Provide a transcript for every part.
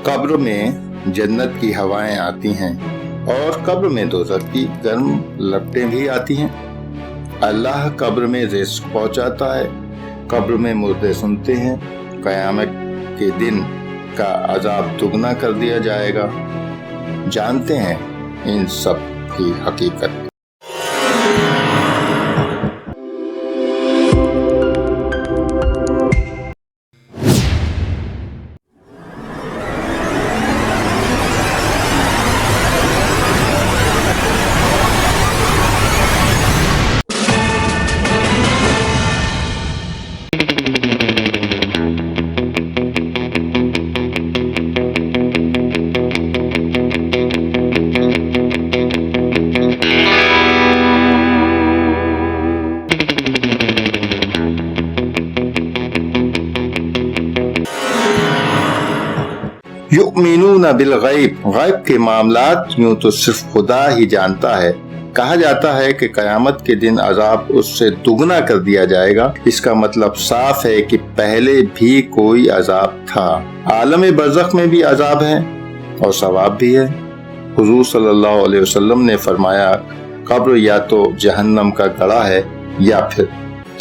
कब्र में जन्नत की हवाएं आती हैं और कब्र में दोज़ख की गर्म लपटें भी आती हैं। अल्लाह कब्र में रिज़्क़ पहुंचाता है, कब्र में मुर्दे सुनते हैं, क़यामत के दिन का अज़ाब दुगना कर दिया जाएगा। जानते हैं इन सब की हकीकत। युमिनून बिल गैब, गैब के मामलात यूं तो सिर्फ खुदा ही जानता है। कहा जाता है कि कयामत के दिन अजाब उससे दुगना कर दिया जाएगा। इसका मतलब साफ है कि पहले भी कोई अजाब था। आलम बरज़ख में भी अजाब है और सवाब भी है। हुजूर सल्लल्लाहु अलैहि वसल्लम ने फरमाया, कब्र या तो जहन्नम का गड़ा है या फिर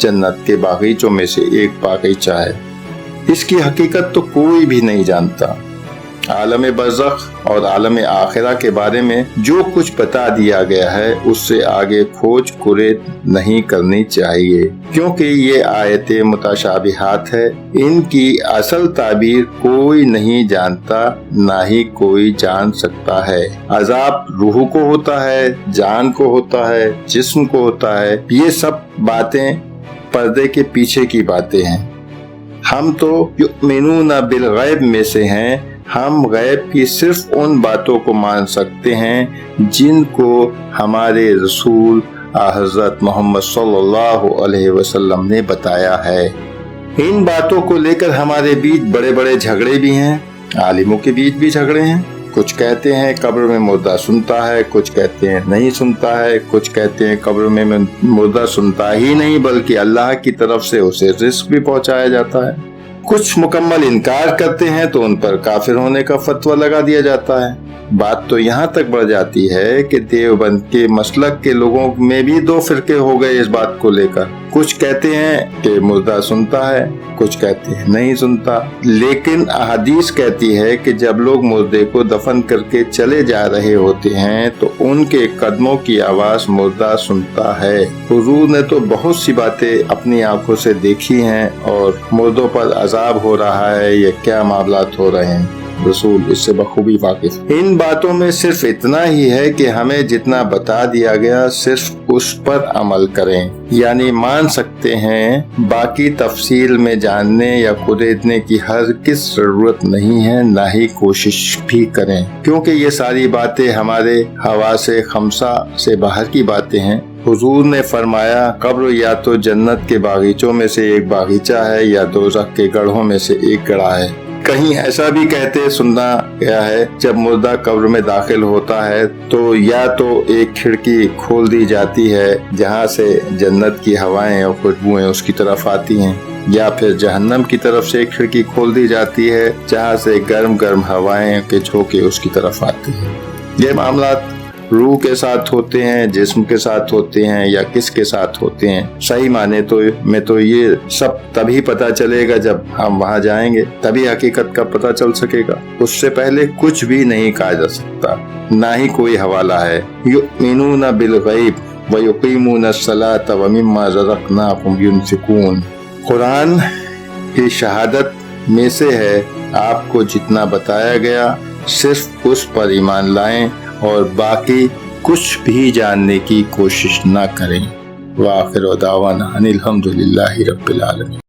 जन्नत के बागीचों में से एक बागीचा है। इसकी हकीकत तो कोई भी नहीं जानता। आलम बरज़ख और आलम आखिरा के बारे में जो कुछ बता दिया गया है उससे आगे खोज कुरेद नहीं करनी चाहिए, क्योंकि ये आयतें मुतशाबिहात है। इनकी असल ताबीर कोई नहीं जानता, ना ही कोई जान सकता है। अजाब रूह को होता है, जान को होता है, जिस्म को होता है। ये सब बातें पर्दे के पीछे की बातें हैं। हम तो युमिनून बिल गैब में से हैं। हम गैब की सिर्फ उन बातों को मान सकते हैं जिनको हमारे रसूल हज़रत मोहम्मद सल्लल्लाहु अलैहि वसल्लम ने बताया है। इन बातों को लेकर हमारे बीच बड़े बड़े झगड़े भी हैं, आलिमों के बीच भी झगड़े हैं। कुछ कहते हैं कब्र में मुर्दा सुनता है, कुछ कहते हैं नहीं सुनता है, कुछ कहते हैं कब्र में मुर्दा सुनता ही नहीं बल्कि अल्लाह की तरफ से उसे रिज़्क़ भी पहुंचाया जाता है। कुछ मुकम्मल इनकार करते हैं तो उन पर काफिर होने का फतवा लगा दिया जाता है। बात तो यहाँ तक बढ़ जाती है कि देवबंद के मसलक के लोगों में भी दो फिरके हो गए इस बात को लेकर। कुछ कहते हैं कि मुर्दा सुनता है, कुछ कहते हैं नहीं सुनता। लेकिन अहदीस कहती है कि जब लोग मुर्दे को दफन करके चले जा रहे होते हैं तो उनके कदमों की आवाज मुर्दा सुनता है। हुजूर ने तो बहुत सी बातें अपनी आंखों से देखी हैं और मुर्दों पर अजाब हो रहा है, ये क्या मामलात हो रहे हैं, रसूल इससे बखूबी वाकिफ। इन बातों में सिर्फ इतना ही है कि हमें जितना बता दिया गया सिर्फ उस पर अमल करें, यानी मान सकते हैं। बाकी तफसील में जानने या कुरेदने की हरगिज़ जरूरत नहीं है, ना ही कोशिश भी करें, क्योंकि ये सारी बातें हमारे हवासे खमसा से बाहर की बातें हैं। हुजूर ने फरमाया, कब्र या तो जन्नत के बागीचों में से एक बागीचा है या दोज़ख के गढ़ों में से एक गड़ा है। कहीं ऐसा भी कहते सुनना गया है, जब मुर्दा कब्र में दाखिल होता है तो या तो एक खिड़की खोल दी जाती है जहां से जन्नत की हवाएं और खुशबुएं उसकी तरफ आती हैं, या फिर जहन्नम की तरफ से एक खिड़की खोल दी जाती है जहां से गर्म गर्म हवाएं के झोंके उसकी तरफ आते हैं। ये मामलात रूह के साथ होते हैं, जिस्म के साथ होते हैं या किसके साथ होते हैं, सही माने तो ये सब तभी पता चलेगा जब हम वहां जाएंगे, तभी हकीकत का पता चल सकेगा। उससे पहले कुछ भी नहीं कहा जा सकता, ना ही कोई हवाला है। युमिनून बिल गैब व युकीमून अस्सलात व मिम्मा रज़क़नाहुम युनफ़िकून। कुरान की शहादत में से है, आपको जितना बताया गया सिर्फ उस पर ईमान लाएं और बाकी कुछ भी जानने की कोशिश न करें। व आखिर दावाना अनिल हम्दुलिल्लाहि रब्बिल आलमीन।